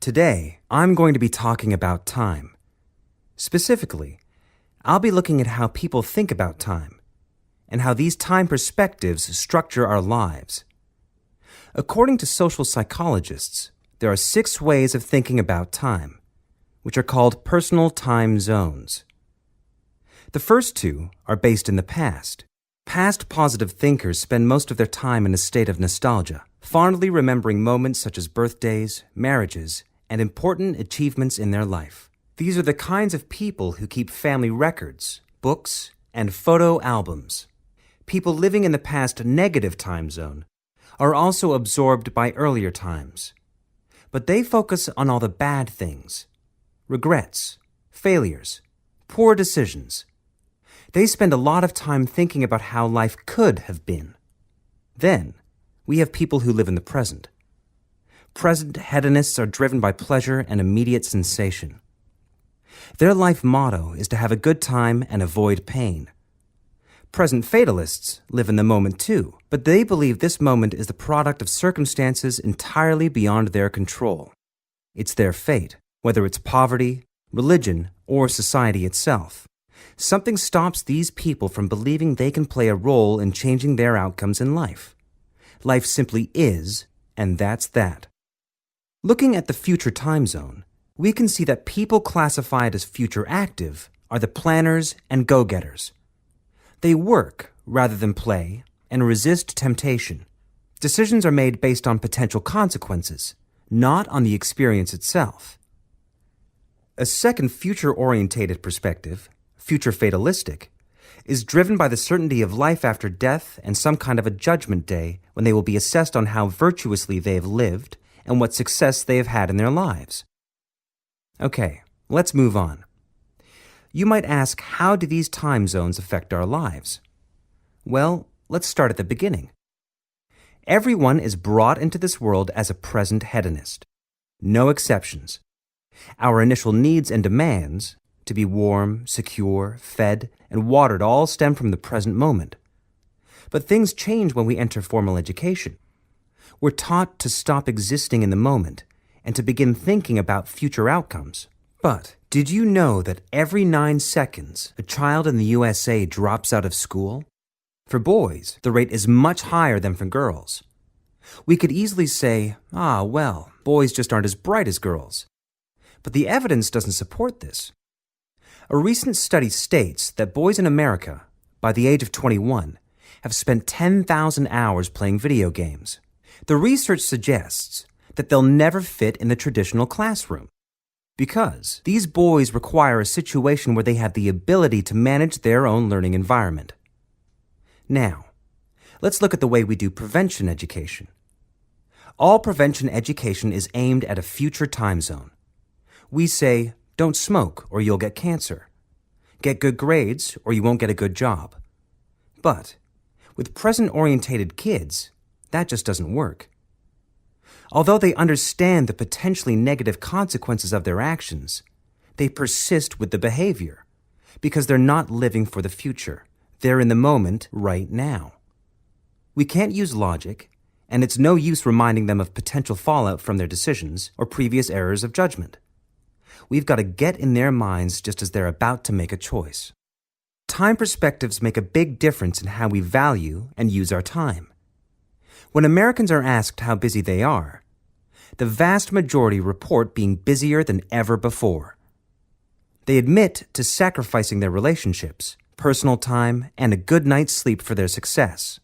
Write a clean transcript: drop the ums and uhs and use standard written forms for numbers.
Today, I'm going to be talking about time. Specifically, I'll be looking at how people think about time and how these time perspectives structure our lives. According to social psychologists, there are 6 ways of thinking about time, which are called personal time zones. The first 2 are based in the past. Past positive thinkers spend most of their time in a state of nostalgia, fondly remembering moments such as birthdays, marriages, and important achievements in their life. These are the kinds of people who keep family records, books, and photo albums. People living in the past negative time zone are also absorbed by earlier times, but they focus on all the bad things, regrets, failures, poor decisions. They spend a lot of time thinking about how life could have been. Then, we have people who live in the present. Present hedonists are driven by pleasure and immediate sensation. Their life motto is to have a good time and avoid pain. Present fatalists live in the moment too, but they believe this moment is the product of circumstances entirely beyond their control. It's their fate, whether it's poverty, religion, or society itself. Something stops these people from believing they can play a role in changing their outcomes in life. Life simply is, and that's that. Looking at the future time zone, we can see that people classified as future active are the planners and go-getters. They work rather than play and resist temptation. Decisions are made based on potential consequences, not on the experience itself. A second future-orientated perspective, future fatalistic, is driven by the certainty of life after death and some kind of a judgment day when they will be assessed on how virtuously they have lived and what success they have had in their lives. Okay, let's move on. You might ask, how do these time zones affect our lives? Well, let's start at the beginning. Everyone is brought into this world as a present hedonist. No exceptions. Our initial needs and demands, to be warm, secure, fed, and watered, all stem from the present moment. But things change when we enter formal education. We're taught to stop existing in the moment and to begin thinking about future outcomes. But did you know that every 9 seconds, a child in the USA drops out of school? For boys, the rate is much higher than for girls. We could easily say, well, boys just aren't as bright as girls. But the evidence doesn't support this. A recent study states that boys in America, by the age of 21, have spent 10,000 hours playing video games. The research suggests that they'll never fit in the traditional classroom because these boys require a situation where they have the ability to manage their own learning environment. Now, let's look at the way we do prevention education. All prevention education is aimed at a future time zone. We say, don't smoke or you'll get cancer. Get good grades or you won't get a good job. But with present-orientated kids, that just doesn't work. Although they understand the potentially negative consequences of their actions, they persist with the behavior because they're not living for the future. They're in the moment right now. We can't use logic, and it's no use reminding them of potential fallout from their decisions or previous errors of judgment. We've got to get in their minds just as they're about to make a choice. Time perspectives make a big difference in how we value and use our time. When Americans are asked how busy they are, the vast majority report being busier than ever before. They admit to sacrificing their relationships, personal time, and a good night's sleep for their success.